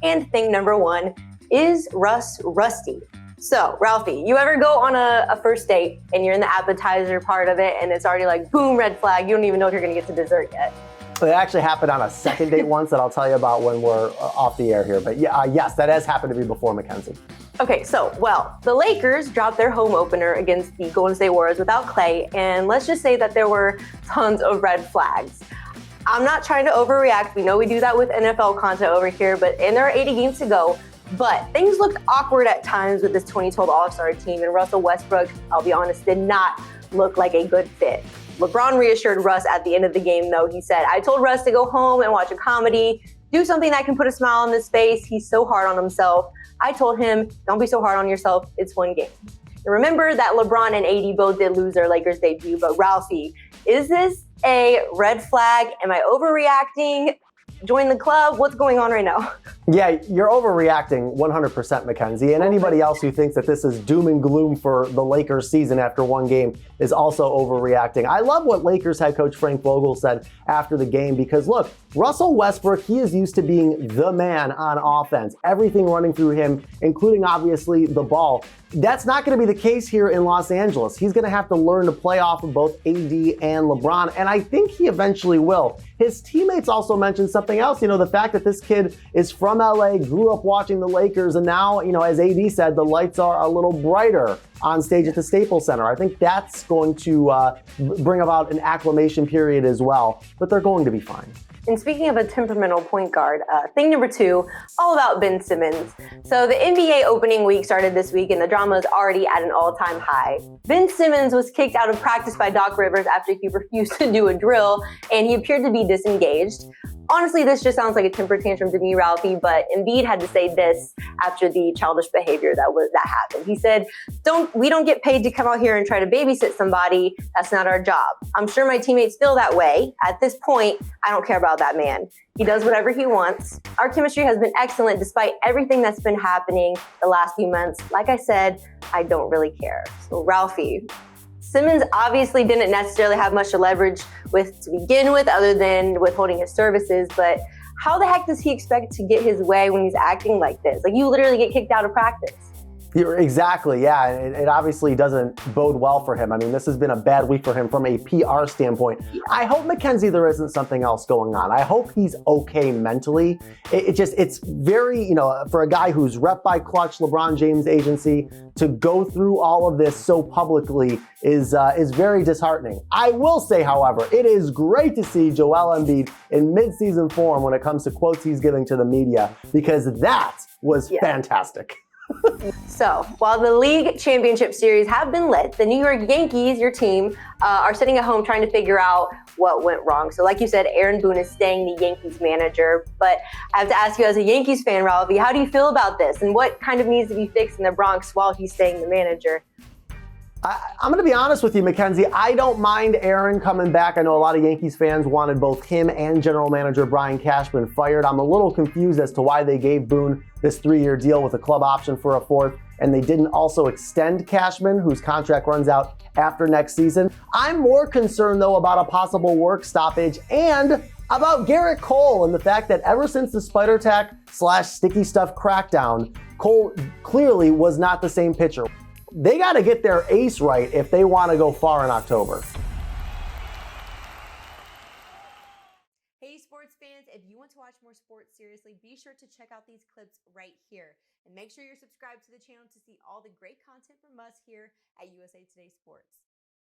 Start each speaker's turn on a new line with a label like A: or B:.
A: And thing number 1, is Russ rusty? So, Ralphie, you ever go on a first date and you're in the appetizer part of it and it's already like, boom, red flag. You don't even know if you're going to get to dessert yet.
B: It actually happened on a second date once that I'll tell you about when we're off the air here. But yeah, yes, that has happened to me before, Mackenzie.
A: Okay, so, well, the Lakers dropped their home opener against the Golden State Warriors without Clay, and let's just say that there were tons of red flags. I'm not trying to overreact. We know we do that with NFL content over here, and there are 80 games to go. But things looked awkward at times with this 2012 All-Star team, and Russell Westbrook, I'll be honest, did not look like a good fit. LeBron reassured Russ at the end of the game, though. He said, "I told Russ to go home and watch a comedy, do something that can put a smile on his face. He's so hard on himself. I told him, don't be so hard on yourself. It's one game." And remember that LeBron and AD both did lose their Lakers debut, but Ralphie, is this a red flag? Am I overreacting? Join the club? What's going on right now?
B: Yeah, you're overreacting 100%, Mackenzie. And anybody else who thinks that this is doom and gloom for the Lakers season after one game is also overreacting. I love what Lakers head coach Frank Vogel said after the game because, look, Russell Westbrook, he is used to being the man on offense. Everything running through him, including, obviously, the ball. That's not going to be the case here in Los Angeles. He's going to have to learn to play off of both AD and LeBron, and I think he eventually will. His teammates also mentioned something else, the fact that this kid is from LA, grew up watching the Lakers, and now, as AD said, the lights are a little brighter on stage at the Staples Center. I think that's going to bring about an acclimation period as well, but they're going to be fine.
A: And speaking of a temperamental point guard, thing number 2, all about Ben Simmons. So the NBA opening week started this week and the drama is already at an all-time high. Ben Simmons was kicked out of practice by Doc Rivers after he refused to do a drill and he appeared to be disengaged. Honestly, this just sounds like a temper tantrum to me, Ralphie, but Embiid had to say this after the childish behavior that happened. He said, we don't get paid to come out here and try to babysit somebody. That's not our job. I'm sure my teammates feel that way. At this point, I don't care about that man. He does whatever he wants. Our chemistry has been excellent despite everything that's been happening the last few months. Like I said, I don't really care. So Ralphie, Simmons obviously didn't necessarily have much to leverage with to begin with other than withholding his services, but how the heck does he expect to get his way when he's acting like this? Like, you literally get kicked out of practice.
B: Exactly, yeah. It obviously doesn't bode well for him. I mean, this has been a bad week for him from a PR standpoint. I hope, Mackenzie, there isn't something else going on. I hope he's okay mentally. It's very, for a guy who's rep by Clutch, LeBron James agency, to go through all of this so publicly is very disheartening. I will say, however, it is great to see Joel Embiid in mid-season form when it comes to quotes he's giving to the media, because that was fantastic.
A: So, while the league championship series have been lit, the New York Yankees, your team, are sitting at home trying to figure out what went wrong. So like you said, Aaron Boone is staying the Yankees manager. But I have to ask you, as a Yankees fan, Ralphie, how do you feel about this? And what kind of needs to be fixed in the Bronx while he's staying the manager?
B: I'm going to be honest with you, Mackenzie. I don't mind Aaron coming back. I know a lot of Yankees fans wanted both him and general manager Brian Cashman fired. I'm a little confused as to why they gave Boone this 3-year deal with a club option for a 4th, and they didn't also extend Cashman, whose contract runs out after next season. I'm more concerned, though, about a possible work stoppage and about Garrett Cole and the fact that ever since the Spider Tack / sticky stuff crackdown, Cole clearly was not the same pitcher. They got to get their ace right if they want to go far in October.
A: Hey, sports fans, if you want to watch more sports seriously, be sure to check out these clips right here. And make sure you're subscribed to the channel to see all the great content from us here at USA Today Sports.